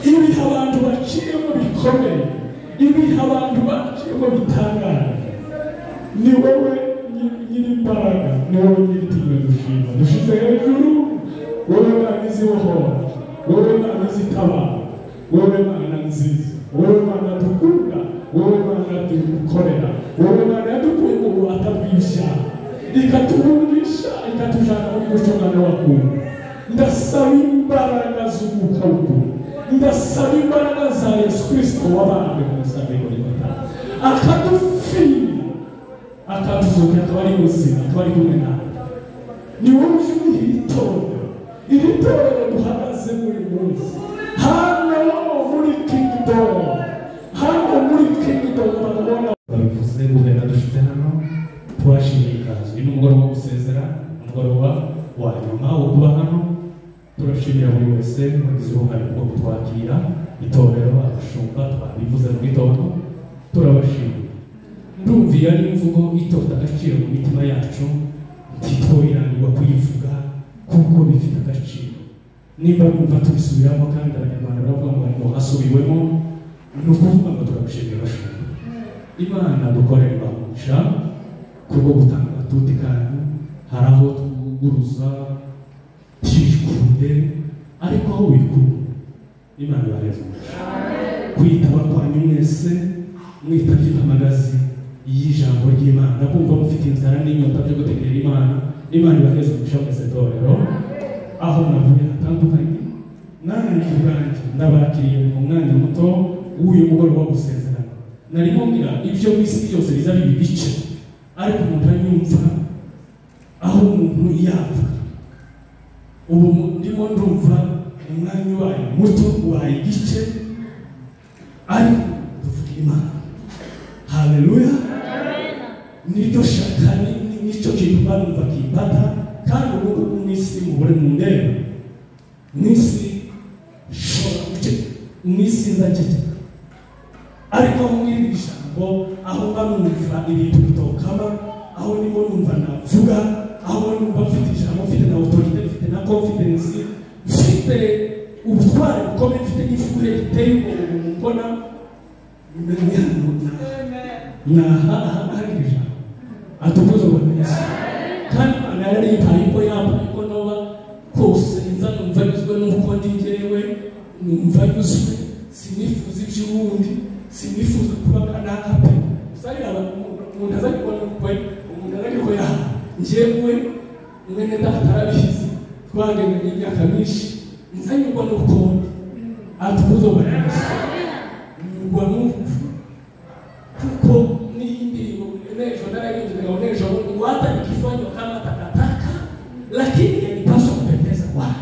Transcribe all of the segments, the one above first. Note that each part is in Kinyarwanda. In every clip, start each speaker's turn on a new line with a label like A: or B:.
A: Ibi abantu baciyemo bikomeye, ibi abantu ngo bitangane. Ni wowe nyir'imbaraga, ni wowe nyir'itinya dushima. Dushize hejuru, wowe Mana izibohora, wowe Mana izitabara, wowe Mana nziza, wowe Mana dukunda, wowe Mana dukorera, wowe Mana yadukuye mu bubata bw'ibyaha, ikatubumvisha, ikatujana muri gucungana wakunda. Ndasaba imbaraga z'umwuka w'ukuri, ndasaba imbaraga za Yesu Kristo wabambwe ku musaraba w'Igorigota, akadupfira, akatuzuka, akaba ari muzima, akaba ari kumwe nawe. Ni wowe uje iri torero duhagaze muri munsi, hano muri kingdom, hano muri kingdom babona babivuze guhera dushyize hano. Twashimiye ikaze, uyu ni umugoroba wo gusezera, umugoroba wa nyuma wo kuba hano. Turashimira buri wese wagize uruhare rwo kutwakira, itorero, abashumba, twabivuze mu gitondo, turabashimira. Ndumviye ari imvugo itota agaciro mu mitima yacu, ntitwoyiranirwa kuyivuga kuko bifite agaciro. Nimba bumva tubisubiramo kandi abanyarwanda baravuga ngo hasubiwemo, ni ukuvuga ngo turabashimira abashumba. Imana dukorera ibamugisha kubwo gutanga agatuti kanyu. Hari aho tuguruza tishkunde, ariko aho wikuru Imana ibareze umugisha. Kwitaba kwanyu mwese mwitavye amagazi y'ijambo ry'Imana, kumva mufite inzara n'inyota byo gutegera Imana. Imana ibareze umugisha mwese torero, aho navuye hatandukanye. Nanjye ubwanjye ndabakiriye mu mwanya muto w'uyu mugoroba wo gusezerana. Narimo ngira ibyo mwisi byose biza bibi bice, ariko umuntu anyumva aho umuntu yavuga. Ubu ndimo ndumva umwanya wayo muto waye igice, ariko tuvuga Imana. Haleluya. Niryo shaka nicyo kintu barumva kimbata, kandi ubu mwisi mubure mu ndeba, mwisi shora uce, mwisi nzakete, ariko aho mwiri ijambo, aho bamwumva ibintu bitokama, aho nimo numva navuga, aho numva mfite ijambo, mfite na autorité, mfite na confidence, mfite ubutware bukomeye, mfite n'ifure iteye ubwoba. Mbona hari ijambo atuvuze ngo neza, kandi Imana yari yimpaye ko yambaye ko noba kose nza numva bizwe n'uko ndi njyewe, numva yuzwe, sinifuza iby'ubundi, sinifuza kuba kanaka pe. Usarira umuntu azaje kubona ukwe, umuntu azaje ko ya njyewe mwene datarabizi, twagenda imyaka myinshi, nzanyurwa n'uko atuvuze ngo neza, nyurwa n'uko kuko n'indi nejo narayivuga ngo nejo wata nikifanywa kama takataka, lakini yanipaswa kupendeza Bwana.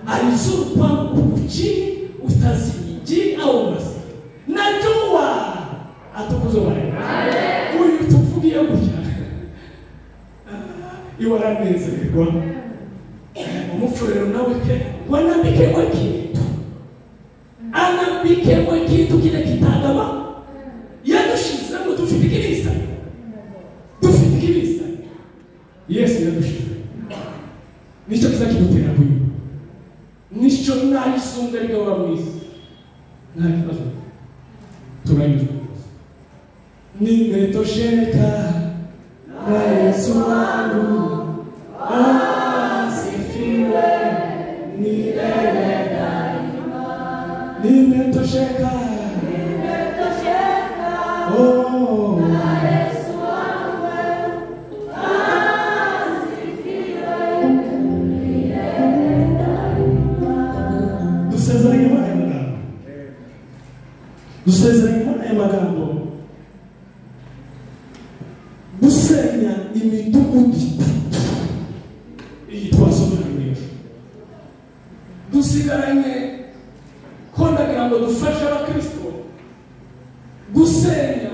A: Alizuru kwangu ukuchini, utaziji au masi. Najua atukuzo Bwana. Huyu tufugie kuja. Iwala nezerwa. Umufurero nawe ke wanambike kwa kitu. Anambike kwa kitu kile kitagaba. Yadushize ngo tufitikiriza. Tufitikiriza. Yesu yadushize. Nicho kiza kidutera kuyu. Nicho nayisunga ligawa mwisi. Nakibazo. Tunayizwa. Nimetosheka na Yesu wangu. Asifiwe milele daima. Nimetosheka. Oh, na Yesu wangu. Asifiwe milele daima. Dusezeranye Imana y'amagambo. Dusezeranye Imana y'amagambo. Gusenya imidugudu iyi twasomera neza. Dusigaranye kondagira ngo dufashe abakristo gusenya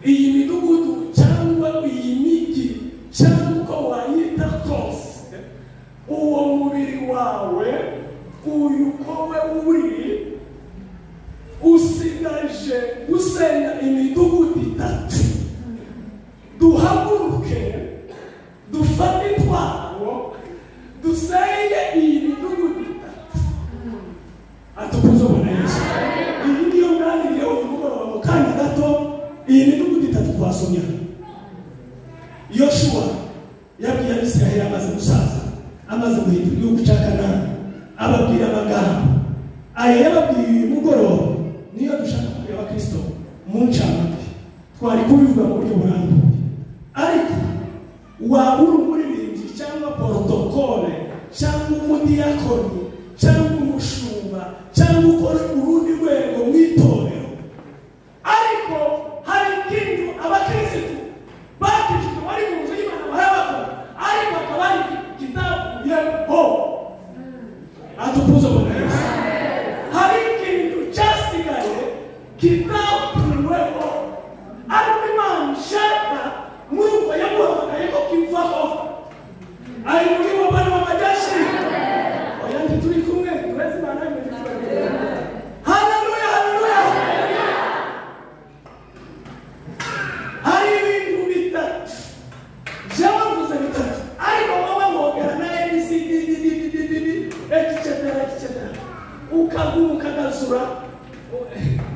A: iyi midugudu cyangwa iyi migi cyangwa wayita kose, uwo mubiri wawe uyu kowe uri usigaje gusenya imidugudu itatu. Duhaguruke, dufate intwaro, dusenge iyi midugudu itatu. Atukuzo Bwana Yesu. Iyi niyo mwanya yo umugoroba mu kanya gato
B: bitatu twasomya. Yoshua yabwiye Abisirayeli amaze gusaza, amaze guhindura igihugu cya Kanani, ababwira amagambo aya yababwiye uyu mugoroba. Niyo dushaka kubwira abakristo mu ncamake twari kubivuga mu buryo burambuye, ariko waba uri umuririmbyi cyangwa protokole cyangwa umudiyakoni cyangwa umushumba cyangwa ukora urundi rwego mu itorero, ariko hari ikintu abakirisitu bakijwe bari mu nzu y'Imana barabakora, ariko akaba ari kitavuyeho. Atukuze Bwana Yesu. Hari ikintu cyasigaye kitavuyeho, ariko Imana ishaka muri uko yamuhamagaye ko kivaho. Ari muri bo bana b'amajashi. Oya ntituri kumwe, turezi Imana y'imijyi. Haleluya, haleluya. Hari ibintu bitatu byavuze bitatu, ariko wowe wogera na ABCD etc. Ukaguma ukagazura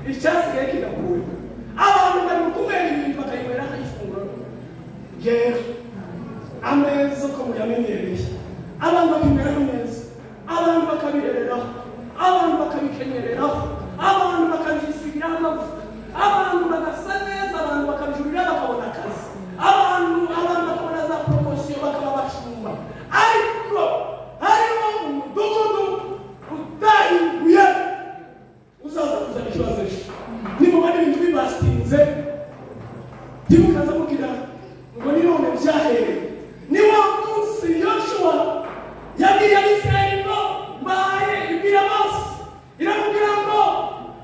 B: icyasigaye kigakuwe. Abantu bari kumera ibintu bakayibera nk'ifunguro ryera, ameza uko muyamenyereye, abantu bakimeraho neza, abantu bakabirereraho, abantu bakabikenyereraho, abantu bakabisigiraho amavuta, abantu bagasa neza, abantu bakabijurira bakabona akazi, abantu bakabona za promosiyo bakaba bashumba. Ariko hariho umudugudu utahinduye uzaza kuzana ikibazo ejo. Nimubona ibintu bibasitinze timukaza mugira ngo ni none byahereye. Ni wa munsi Yoshua yabwiye Abisirayeli ngo mbaye ibwira Mose, iramubwira ngo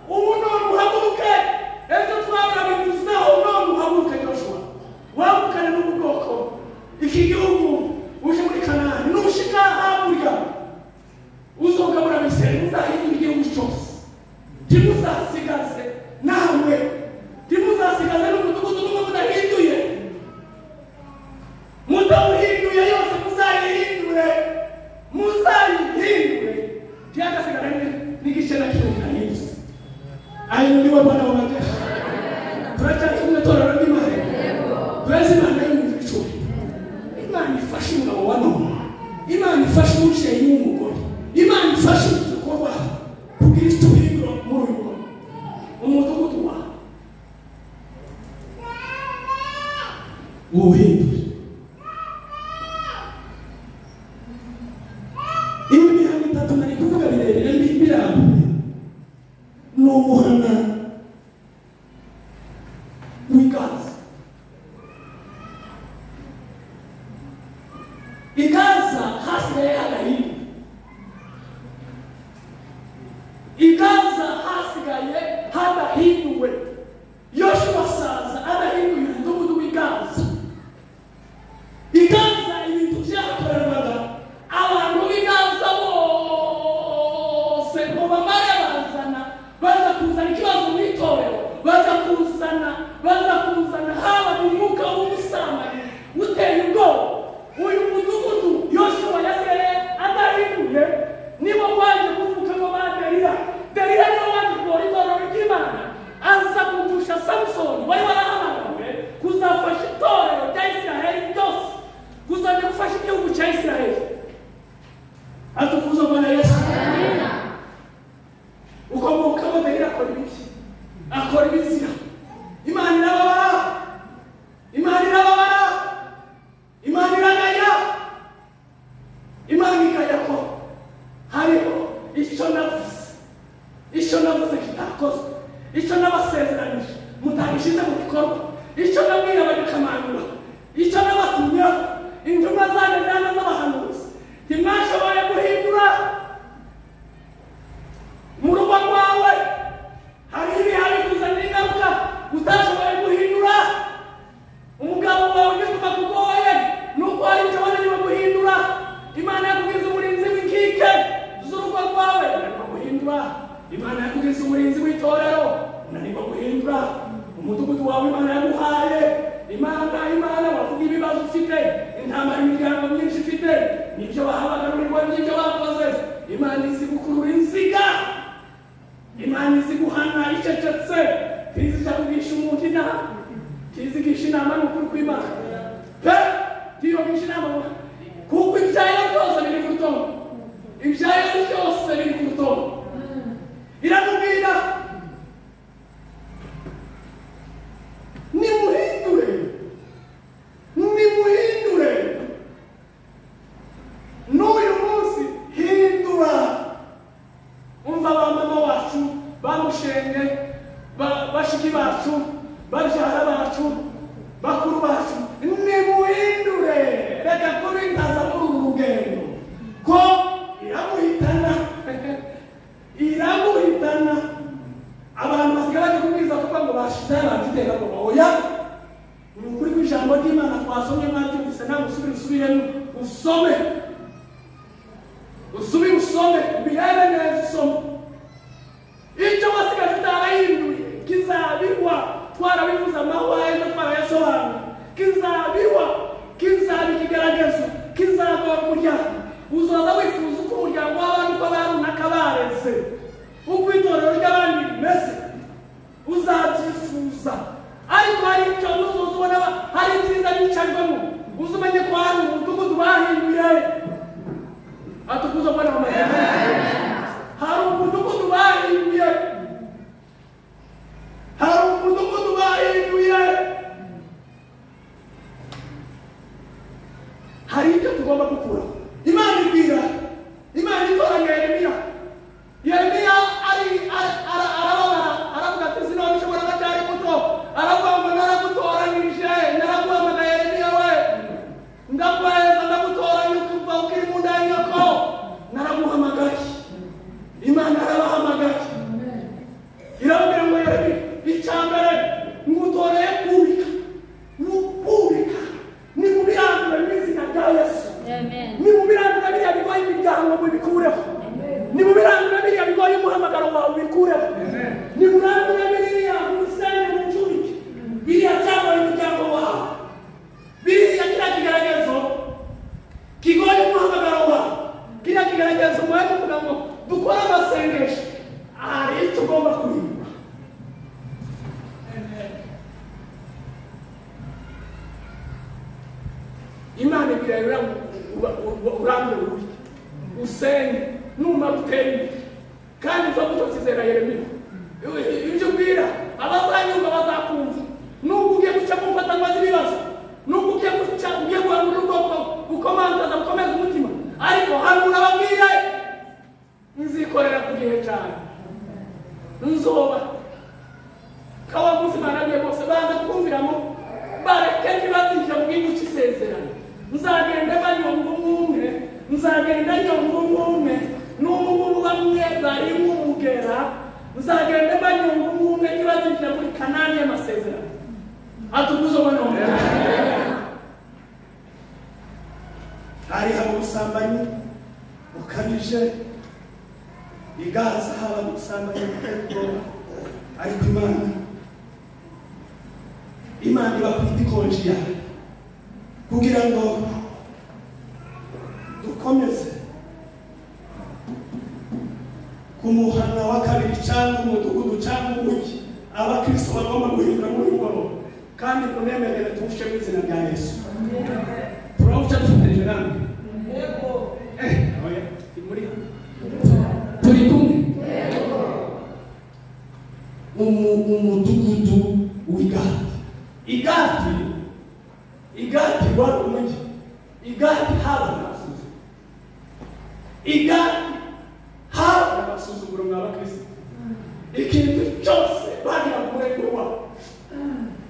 B: ubu none uhaguruke, ejo twarabivuzeho, none uhaguruke Yoshua, wavukane n'ubu bwoko, iki gihugu uje muri Kanani, nushika hakurya uzogabura Abisirayeli, uzahindura igihugu cyose, timuzasigaze nawe, timuzasigaze n'umudugudu n'umwe mudahinduye, mutawuhinduye yose muzayihindure, muzayihindure, ntihagasigare n'igice na kimwe kinahindutse. Ayo niwe Bwana w'amajeshi. Turacyari kumwe torero ry'Imana, turezi Imana y'imijyi icumi. Imana ifashe umugabo wa none, Imana ifashe umubyeyi w'umugore, Imana ifashe igikorwa kugira icyo uhindura muri uyu mugo, umudugudu wawe uwuhindure. Ibi bihano bitatu nari kuvuga birebire birambuye. Ni umuhana w'Igaza. Igaza hasigaye hagahinduka, Igaza hasigaye hadahinduwe. Yoshua asaza adahinduye umudugudu w'Igaza. Igaza ibintu byakorerwaga abantu b'Igaza bose ngo bamare baza kuzana ikibazo mu itorero, baza kuzana haba umwuka w'ubusambanyi uteye ubwoba. Uyu mudugudu Yoshua yasigaye adahinduye, nibo waje kuvukamo ba Delila. Delila niwe waje kubora itorero ry'Imana, aza kugusha Samsoni wari warahamagawe kuzafasha itorero rya Isiraheli ryose, kuzajya gufasha igihugu cya Isiraheli. Atukuze Bwana Yesu. Ukomokamo Delila akora ibiki? Akora ibizira. Imana irababara, Imana irababara, Imana iragaya, Imana igaya ko hariho icyo navuze kitakozwe, icyo nabasezeranyije mutagishize mu bikorwa, icyo nabwiye abanyakamanura, icyo nabatumyeho intumwa zanjye z'abahanuzi, ntimwashoboye guhindura. Mu rugo rwawe hari ibihano kuzanira ingaruka utashoboye guhindura. Umugabo wawe ugituma kugoye nuko hari icyo wananiwe guhindura. Imana yakubwiza umurinzi w'inkike z'urugo rwawe, unanirwa guhindura. Imana yakubwiza umurinzi w'itorero, unanirwa guhindura. Umudugudu wawe Imana yaguhaye, Imana wavuga ibibazo ufite, intambara imiryango myinshi ufite, nibyo bahabagarurirwa, nibyo bakoze. Imana izi gukurura inziga, Imana izi guhana icecetse, ntizijya kugisha umuntu inaha,
C: tizigisha inama n'ukuri kw'Imana pe tiyogisha inama kuko ibyayo byose biri ku rutonde ibyayo byose biri ku rutonde iramubwira nimuhindure n'uyu munsi hindura umva ba mama wacu bamushenge bashiki bacu babyara bacu bakuru bacu nimuhindure reka kubintaza muri uru rugendo ko iramuhitana abantu basigaye baje kubwiza kuko ngo bashize bagiteka ngo oya ni ukuri kw'ijambo ry'Imana twasomye mwabyumvise nawe usubiremo usome ubirebe neza usome icyo wasigaje utarahinduye kizabirwa twarabivuze amahwa ejo twarayasobanura kizaba ikigaragazo kizagora umuryango uzoza wifuza uko umuryango w'abantu uko barunaka bareze uko itorero ry'abandi rimeze uzabyifuza ariko hari icyo nuzoza ubona hari ibyiza bicarwamo uzumenye ko hari umudugudu bahinduye atukuza mbona amahema hari umudugudu bahinduye hari ibyo tugomba gukura Imana itoranya Yeremiya aravuga ati sinabishobora ndacyari muto aravuga ngo naragutoranyije naraguhamagaye Yeremiya we ndakweza ndagutoranya ukiva ukiri mu nda ya nyoko naraguhamagaye Imana arabahamagaye irababwira ngo Yeremiya icyambere ngutoreye kubika ni mu birandura n'izina rya Yesu ni mu birandura biriya bigoye imiryango bikureho ni mu birandura biriya bigoye umuhamagaro wawe bikureho ni mu birandura biriya umusenge mu ncurike biriya byagoye umuryango wawe biriya kiriya kigaragazo kigoye umuhamagaro wawe kiriya kigaragazo mwaye kuvuga ngo dukore amasengesho hari icyo ugomba kurinda Imana ibirayura urambe uri usenge numara utende kandi uza gutozizera Yeremiya ibyo ubwira abazanyumva bazakumva nubwo ugiye guca mu mfatangwa z'ibibazo nubwo ugiye guhanura ubwoko bukomantaza bukomeza umutima ariko hanura ababwire nzikorera ku gihe cyane nzoba kawa muzima nabwiye bose baza kumviramo bareke ntibazinjira mu gihugu cy'isezerano nzagenda banyonga umwe n'ubu bamwe bari mu mugera nzagenda banyonga umwe ntibazinjira muri Kanani y'amasezerano atukuzo banonga hari haba ubusambanyi bukabije igaza haba ubusambanyi butari ariko Imana ibakwita ikonji yawe kugira ngo dukomeze ku muhana wa kabiri cyangwa umudugudu cyangwa umujyi abakristo bagomba guhindura muri ngoro kandi kunemerera tufushe mu izina rya Yesu turawuca dufatanyije namwe turi kumwe umudugudu igati wari umujyi igati haba amasuzuguro mw'abakristo ikintu cyose bagira ku murenge wabo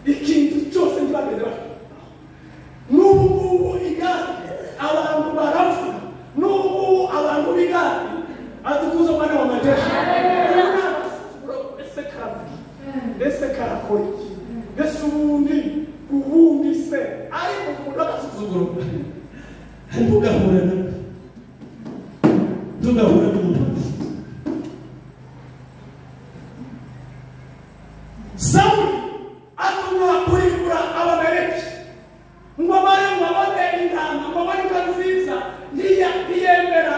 C: ikintu cyose ntibageze bafite n'ubu igati abantu baravuga n'ubu abantu b'igati atukuza mwana wa majeshi ese karakora iki ese ubundi se ariko umuntu agasuzuguro tugahura n'umuntu Sawuli atuma kurimbura abameleki ngo babone intama ngo babone inka nziza ntiyemera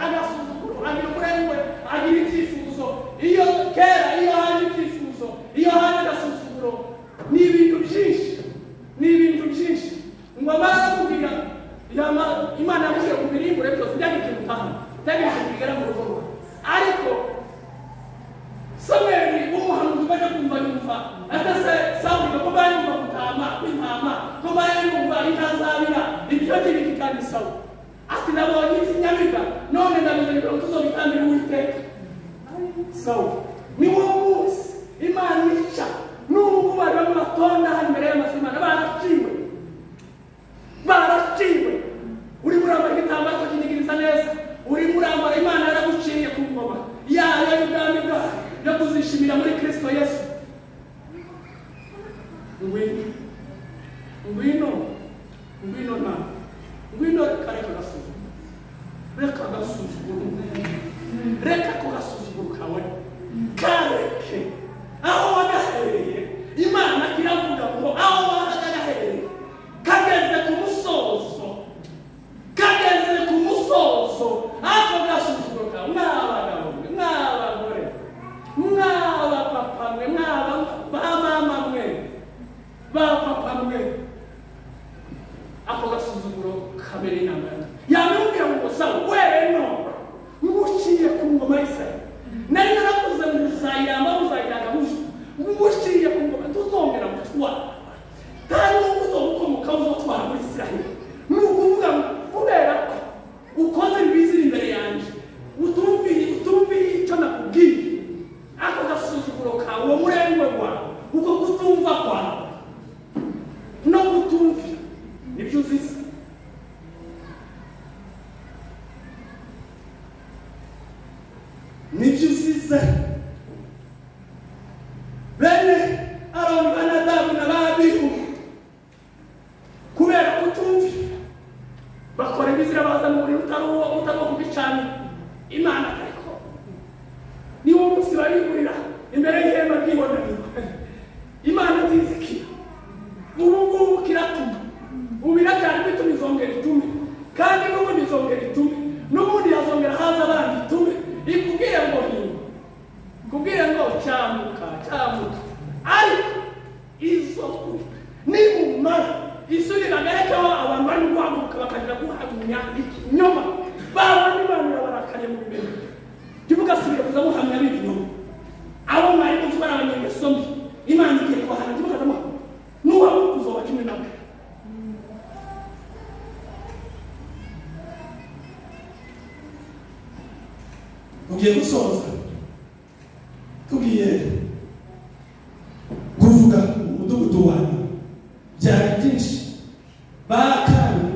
C: agasuzuguro agira umurengwe agira ibyifuzo iyo haje ibyifuzo iyo haje agasuzuguro ni ibintu byinshi kw'intama ko bari kumva intazabira ibyo by'ibiti kandi sawa ati nabonye ikinyamibwa none ndabizanye ngo tuzobitambira Uwiteka sawa ni wo munsi Imana ica n'ubu bari bamwe batonda hano imbere y'amasimana baraciwe uri murambara igitambaro cy'inigiriza neza uri murambara Imana yaraguciye ku ngoma yayo y'ubwami bwayo yo kuzishimira muri Kristo Yesu ngwino reka kugasuzugura kawe kareke aho wagahereye Imana kiravuga ngo aho wagahereye kageze ku musozo ako gasuzuguro kawe mw'abagabo mw'abagore mw'abapapa mwe mw'abamama mwe bapapa mwe ako gasuzuguro kabere intambara yamubwira ngo sawa wewe no nguciye ku ngoma y'Isirayeli nari narakuze muzayiramba nguciye ku ngoma tuzongera gutwara kandi uzomukomoka uzotwara muri Isirayeli ni ukuvuga kubera ko ukoze ibizira imbere yanjye utumviye icyo nakubwiye ako gasuzuguro kawe uwo murengwe wawe uko kutumva kwawe no kutumvira nibyo uzize bene Aroni na Nadabu na Abihu kubera kutumvira bakora ibizira baza mu buryo utari kubicana Imana ariko niwo munsi barigurira imbere y'ihema ry'ibonaniro Imana nzizikira ubu kiratuma ubiracyari bituma izongera itume kandi n'ubundi izongera itume n'ubundi yazongera haza abandi itume ikubwire ngo kubwire ngo cyamuka ariko izo kuri nimumara isuri bagarekaho abantu bari guhaguruka bakagira guhagunya ikinyoma babona Imana barakariye mu bimene ntimugasubire kuza muhamya b'ibinyoma abo mwari muzi bari abanyengeso mbi Imana igiye kubahana ntimukazamuha n'uwawe kuzoba kimwe nabo tugiye gusoza tugiye kuvuga umudugudu wanyu byari byinshi akani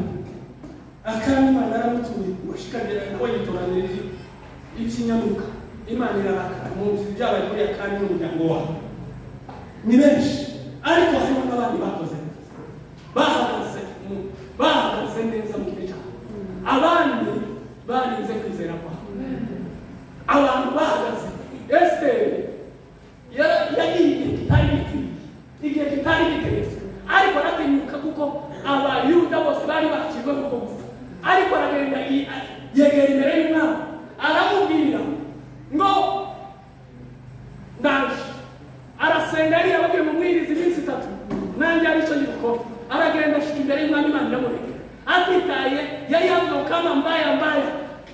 C: Imana yaramutuye washikagera nawe yitoranirije iby'inyamuka Imana irarakara mu nzu byabaye kuri akani n'umuryango wawe ni benshi ariko harimo n'abandi bahagaze neza mu gihe cyabo abandi barinze kwizera kwabo abantu bahagaze Esiteri yagiye igihe kitari giteretse ariko aratinyuka kuko abayuda bose bari bakirwe kuko gupfa ariko aragenda yegera imbere y'Imana aramubwira ngo ndaje arasenga yari yabagiye mu mwirizi iminsi 3 nanjye aricyo gikora aragenda ashika imbere y'Imana Imana iramureka atitaye yari yavuga kama mbaya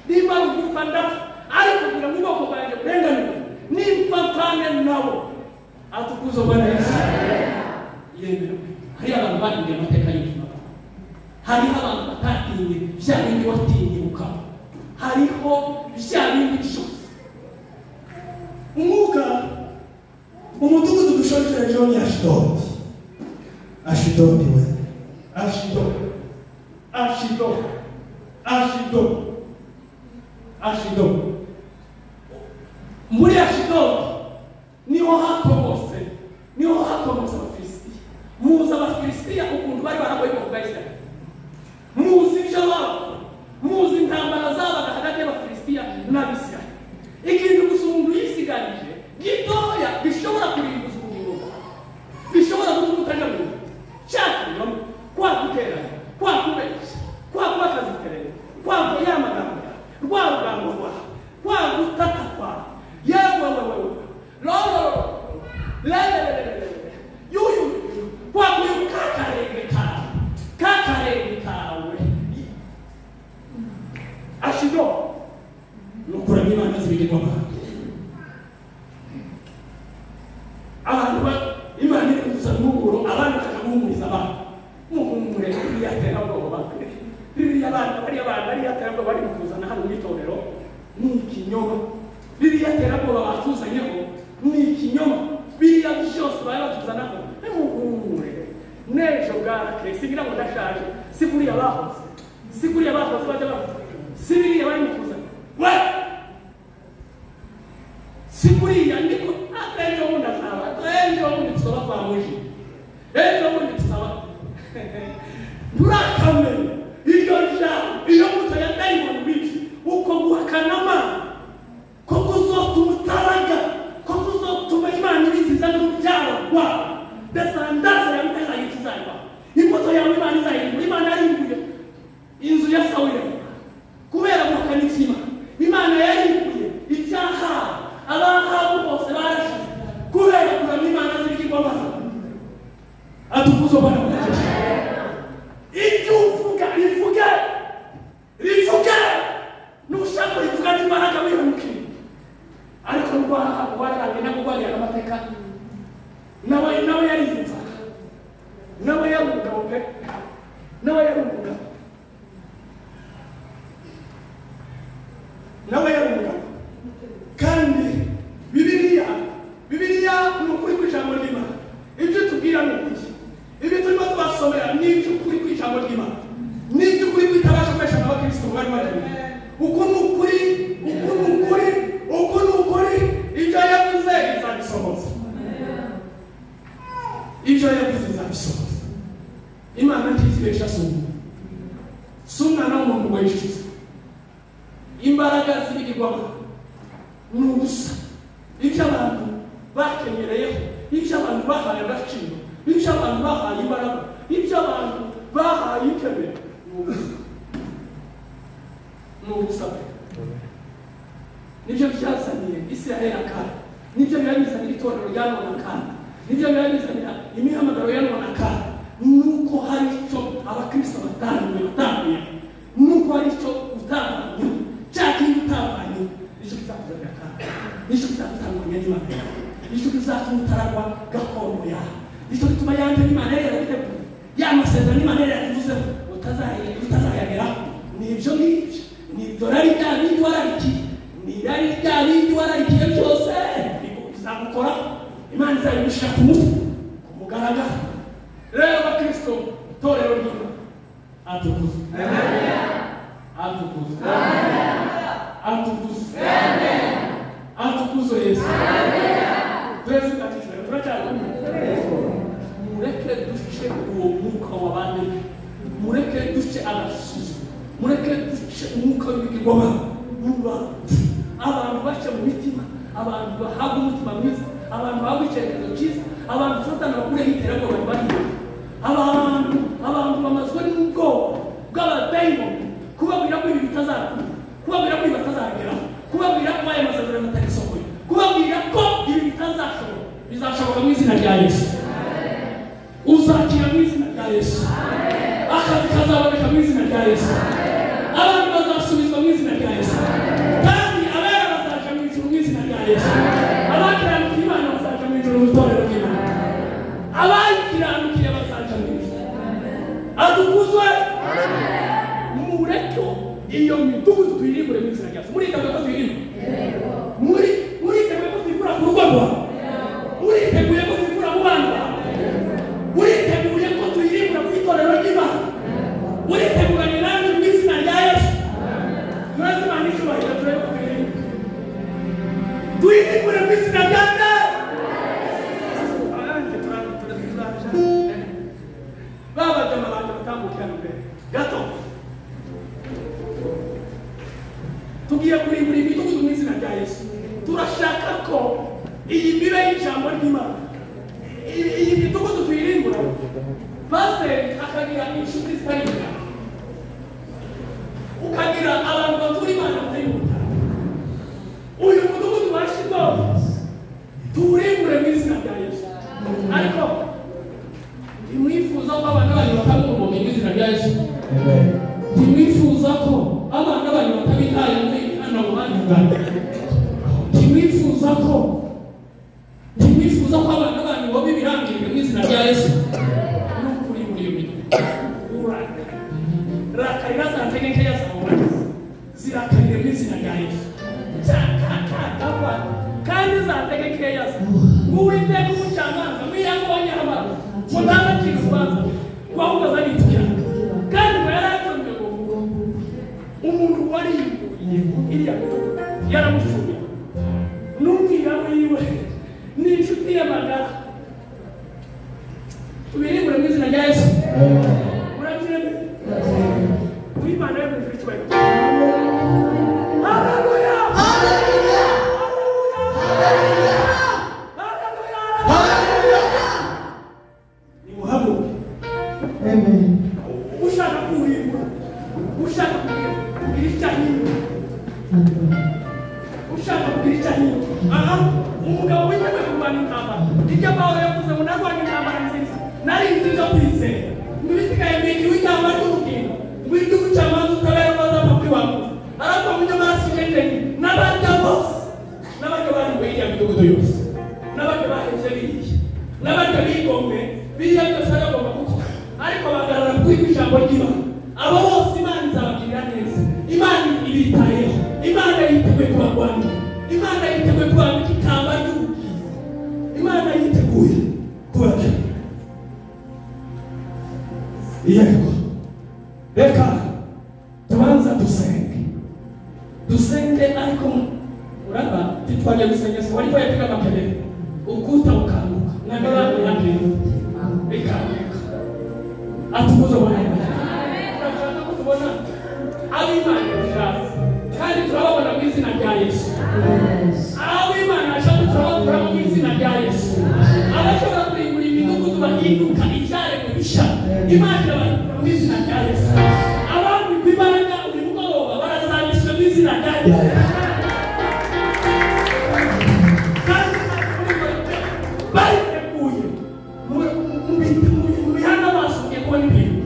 C: nimba ugufa ndapfa ariko kugira ngo ubwoko bwanjye burenganirwe nimfatane nabo atukuzo Bwana Yesu yemera hari abantu bahinduye amateka y'ubuzima hariho abantu batatinye bya bindi watinyibuka hariho bya bindi byose umwuka umudugudu dushojerejeho ni Ashidodi we Ashidodi muri Ashidodi niho hakomotse Abafilisitiya muzi Abafilisitiya ukuntu bari baragoye mu bwa Isirayeli muzi ibyo bakora muzi intambara zabaga hagati y'Abafilisitiya n'Abisirayeli ikintu gusa umuntu yisigarije gitoya bishobora kurimbuza ubugingo bishobora gutuma utajya mu cyakiramo kwa guteranya kwa kubeshya kwa kubakaza iterere kwa yamagambo rwa rugambo rwawe kwa gutata kwawe yewe bwarakeye sigira ngo ndashaje sikuriya bahoze bajya bavuga sibiriya bari mu kuza we sikuriya ndiko atejo munda saba ejo mundi tusaba kwa muji ejo mundi tusaba turakame iyo muto ya diamond beach uko guhakanama ko kuzotutaraga ko kuzotuma Imana ibiziza n'ubyaro rwa desandaza ya mutela yitizaiba imbuto ya Imana izayimura Imana yarimbuye inzu ya Sawuli kubera guhakanitsima Imana yarimbuye ibyaha abahabu bose barashize kubera kuramya Imana zirikirwa abantu atukuzo bana bwaje ivuga nushaka ivuga n'imbaraga wihukiye ariko rwarange nabwo rwariye amateka nawe yarinza nawe yarumugabo pe nawe yarumugabo kandi Bibiliya ni ukuri kw'ijambo ry'Imana ibyo tubwira ni ukuri ibyo turimo tubasomera ni iby'ukuri kw'ijambo ry'Imana ni iby'ukuri kwitabasha kwesha n'abakristo bari baje uko ni ukuri ibyo yavuze izabisohoza Imana ntizibesha sumwana w'umuntu weshize imbaraga zibigirwamo n'ubusa ibyo abantu bakenyereyeho ibyo abantu bahaye agaciro ibyo abantu bahaye imbaraga ibyo abantu bahaye intebe n'ubusa nibyo byazaniye Isiraheli akana nibyo byabizanira itorero rya none akana nibyo byabizanira imihamagaro ya none akana nuko hari icyo abakristo batanguye nuko hari icyo utavanye cyakindi utavanye nicyo kizakuzanira akana nicyo kizakutandukanya n'Imana nicyo kizatuma utaragwa gakondo yawe nicyo gituma yanjye n'Imana rero witeguye ya masezerano Imana rero yavuzeho utazayageraho nibyo rari bya bindi wararikiye byose bizagukora Imana izabigushira ku mutwe ku mugaragaro rero bakristo torero ry'Imana atukuzo Yesu Yesu katika turacyari mureke duce uwo mwuka w'abandi mureke duce agasuzu mureke duce umwuka w'ibigirwama abantu baca mu mitima abantu bahabwa umutima mwiza abantu bahabwa icyerekezo cyiza abantu Satani bakureho iterabwoba bariho abantu bamazwe n'ubwoba bw'abadayimoni kubabwira ko ibi bitazakura kubabwira ko ibi batazageraho kubabwira ko aya masezerano atarisohoye kubabwira ko ibi bitazashoboka bizashoboka mu izina rya Yesu uzakira mu izina rya Yesu akazi kazaboneka mu izina rya Yesu abantu bazasubizwa mu izina rya Yesu kandi abera bazaca mu ijuru mu izina rya Yesu abakiranukiye Imana bazaca mu ijuru mu itorero ry'Imana abakiranukiye bazaca mu ijuru atukuzwe mureke iyo midugudu tuyirimbure mu izina rya Yesu muriteguye ko tuyirimbure muriteguye ko tuyikura ku rugo rwawe muriteguye ko tuyikura mu bana bawe muriteguye ko tuyirimbura ku itorero ry'Imana muriteguranye nanjye mu izina rya Yesu turazi Imana icyubahiro turebe ko tuyirimbure mu izina rya Yesu babajama abantu batambukira imbere gato tugiye kurimbura imidugudu mu izina rya Yesu turashaka ko iyi mibe y'ijambo ry'Imana iyi midugudu tuyirimbura pasiteri akagira inshuti zitaribwa ukagira abantu batura Imana batayibutara uyu mudugudu wa Shidoni tuwurimbure mu izina rya Yesu ariko ntimwifuza ko abana banyu batabona ubumenyi mu izina rya Yesu ntimwifuza ko abana banyu batabitaye muri hano mu bandi bwanyu ntimwifuza ko abana banyu boba ibirangirire mu izina rya Yesu n'ukuri muri iyo midugudu rakarira za ntegekeya zawe zirakarire mu izina rya Yesu kandi za ntegekeya zawe uwiteka umucamanza mwiyabonye abantu mudana kirubanza wavuga baritukira kandi baratonye ngo umuntu wari iriya yaramufuye n'umwira wiwe n'inshuti y'amagara tubirimbure mu izina rya Yesu murabyina w'Imana yo mu ijuru cyubahiro haleluya haleluya haleluya haleluya ni muhamuke amen ushaka kuhirwa ushaka kugira icyahiro ushaka kugira icyahiro umugabo w'intebe kurwanya intambara ibyo Pawulo yavuze ngo narwanya intambara nziza nari inzi zo kwizera n'ibisigaye mbiki w'intambara ry'ubugingo ngw'igihugu cy'amazi utabera bazapfa kwibamuza ariko mu byo barasigaye n'abandi bose n'abandi barimbuye iriya midugudu yose n'abandi baheze biriya n'abandi bigomwe biriya byose bagomba gukora ariko bagarara kwiga ijambo ry'Imana abo bose Imana izabagirira neza Imana ibitayeho Imana yiteguye kubagwanira Imana yiteguye kubambika ikamba ry'ubugingo Imana yiteguye kubagirira yego reka tubanza dusenge ariko uraba titwaje gusenge se wari kwapiga makelele ukuta ukanguka nabara yake ikamuka atukuzo bwana tunataka kutubona abimana yashaje kandi turabona mu izina rya Yesu abimana yashaje turabona mu izina rya Yesu abashobora kurimbura imidugudu bahinduka icyare mu bisha Imana mu izina rya Yesu abantu kwibanga uri mugoroba barazanishwe mu izina rya Yesu bariteguye mu bihano basubiye kubona ibintu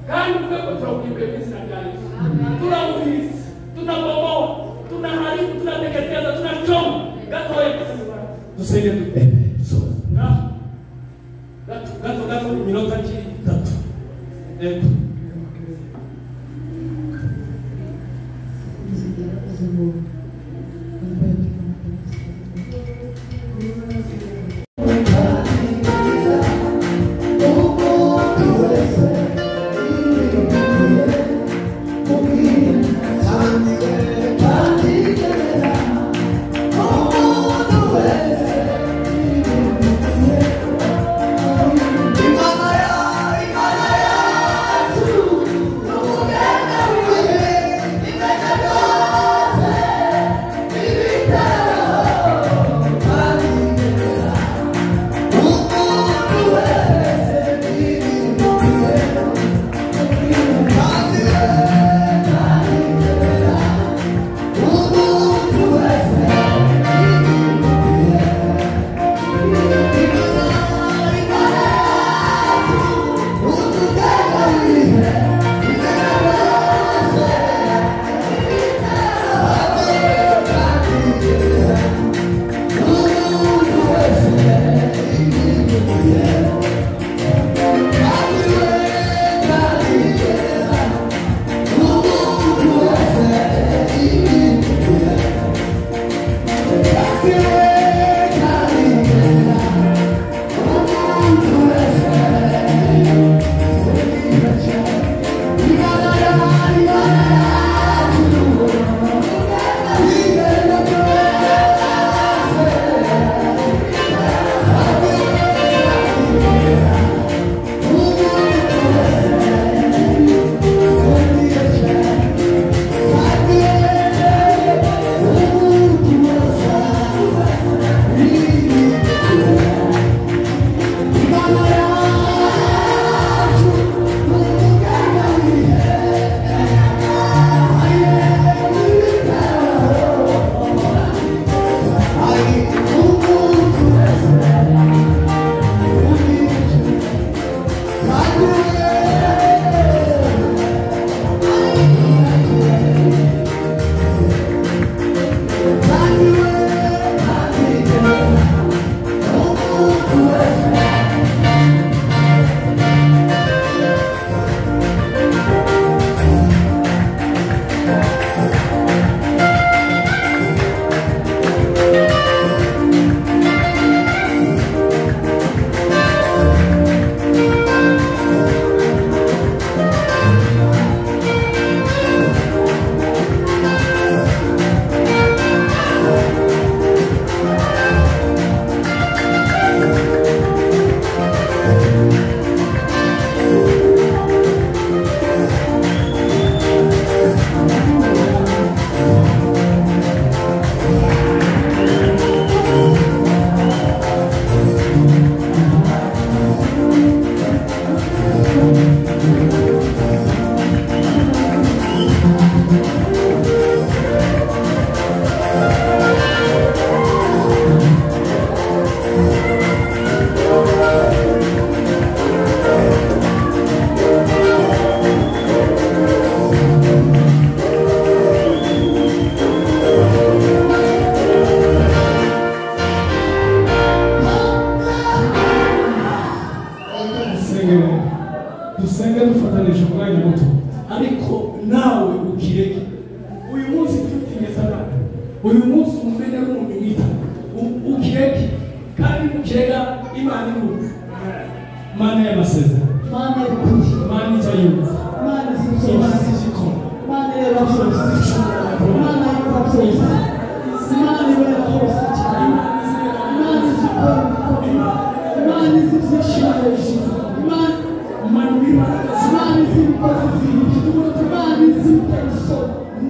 C: kandi uvuga ko turawuhimbuye mu izina rya Yesu turawuhise tunabomoa tunaharibu tunateketeza tunachoma gatoya dusenge gato minota itatu ego
D: Imana
C: uyu munsi umenya n'umuntu wita ukireke kandi ukirega Imana iruzi Mana y'amasezerano
D: Mana y'ukuri
C: Mana ijayumva
D: Mana z'ibyo
C: Imana z'igikoni
D: Mana y'era byose Mana y'era byose Imana y'era hose cyane Imana izikora Imana izifasha Imana izibikoze zibiki Imana izibiteso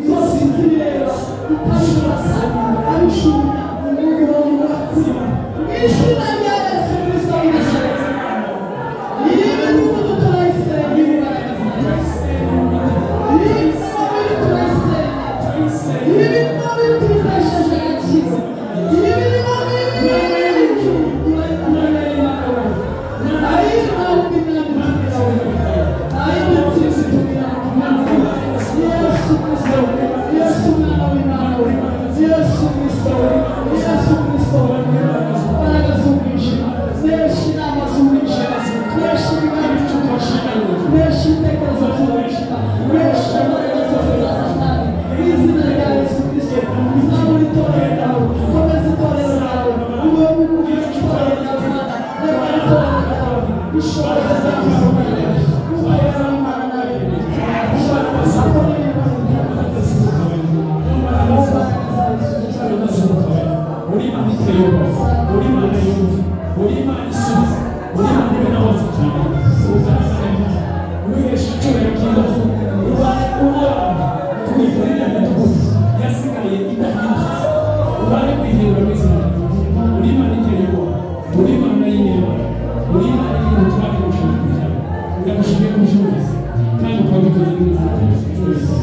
D: zose zireba itabibasa abishumya umugongo wakura mw'izina rya Yesu Kristo w'Inazareti niba n'ubundi turayisenga imbaraga zayo niba n'ubundi turayisenga niba n'ubundi tuyikoresheje agakiza niba n'ubundi
A: Thank you.